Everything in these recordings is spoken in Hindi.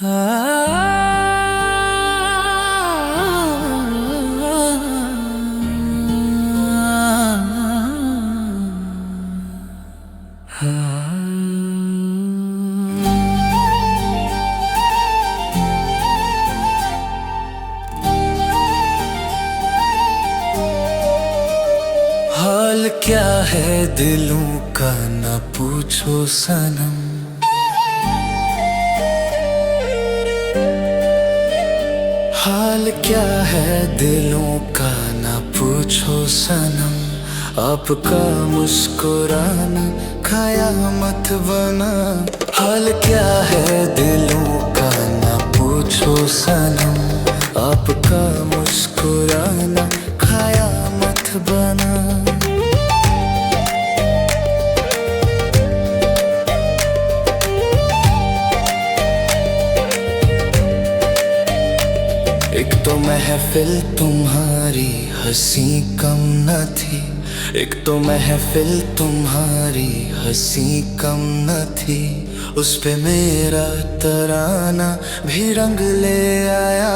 हाल क्या है दिलों का न पूछो सनम। हाल क्या है दिलों का न पूछो सनम। आपका मुस्कुराना कयामत बना। हाल क्या है दिलों का न पूछो सनम। आपका मुस्कुराना कयामत बना। एक तो महफिल तुम्हारी हंसी कम न थी। एक तो महफिल तुम्हारी हंसी कम न थी। उस पे मेरा तराना भी रंग ले आया।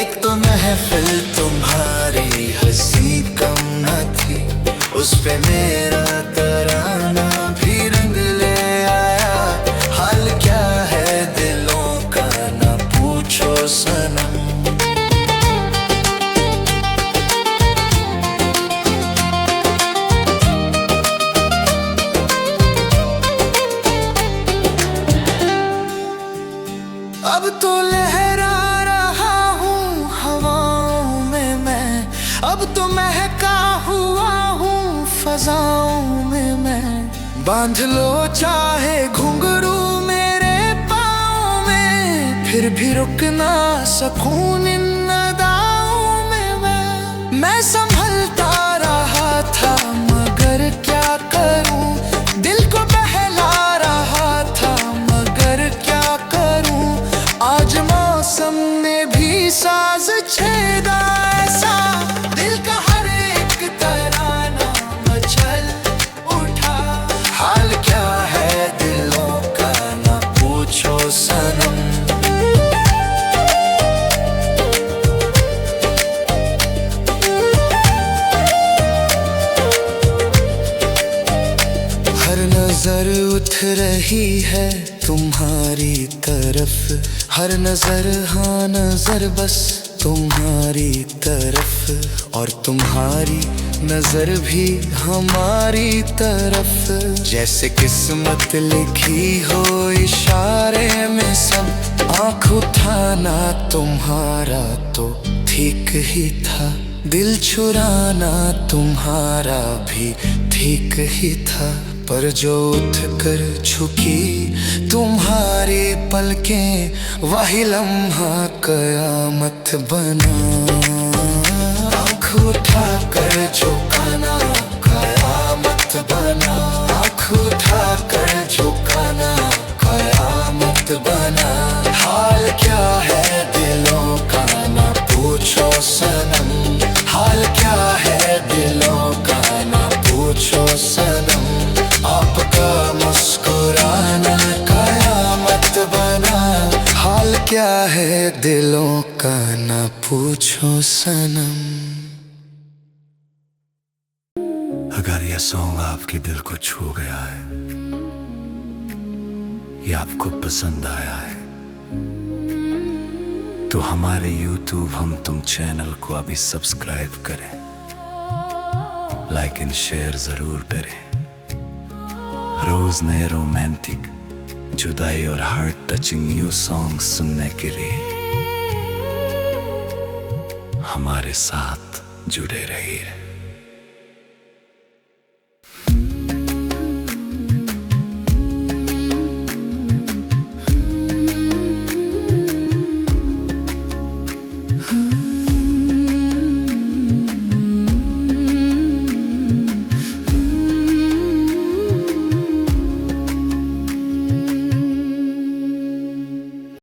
एक तो महफिल तुम्हारी हंसी कम न थी। उस पे मेरा तराना भी रंग ले आया। हाल क्या है दिलों का न पूछो सनम। अब तो लहरा रहा हूँ हवाओं में मैं। अब तो महका हुआ हूँ फजाओं में मैं। बांध लो चाहे घुंघरू मेरे पाँव में। फिर भी रुक ना सकूं इन अदाओं में मैं संभलता रहा था मगर क्या करूं। दिल को बहला रहा था मगर क्या करूं। आज मौसम ने भी साज छेड़ा ऐसा। दिल का हर एक तराना मचल उठा। हाल क्या है दिलों का न पूछो सनम। हर नजर उठ रही है तुम्हारी तरफ। हर नजर हाँ नजर बस तुम्हारी तरफ। और तुम्हारी नजर भी हमारी तरफ। जैसे किस्मत लिखी हो इशारे में सब। आँख उठाना तुम्हारा तो ठीक ही था। दिल चुराना तुम्हारा भी ठीक ही था। पर जो उठ कर झुकी तुम्हारी पलकें वही लम्हा कयामत बना। आँख उठा कर झुकाना कयामत बना। आँख उठा कर झुकाना कयामत बना। हाल क्या है दिलों का न पूछो सनम। हाल क्या है दिलों का न पूछो सनम। आपका मुस्कुराना कयामत बना। हाल क्या है दिलों का न पूछो सनम। अगर यह सॉन्ग आपके दिल को छू गया है या आपको पसंद आया है तो हमारे YouTube हम तुम चैनल को अभी सब्सक्राइब करें। लाइक एंड शेयर जरूर करें। रोज नए रोमांटिक जुदाई और हार्ट टचिंग न्यू सॉन्ग सुनने के लिए हमारे साथ जुड़े रहिए।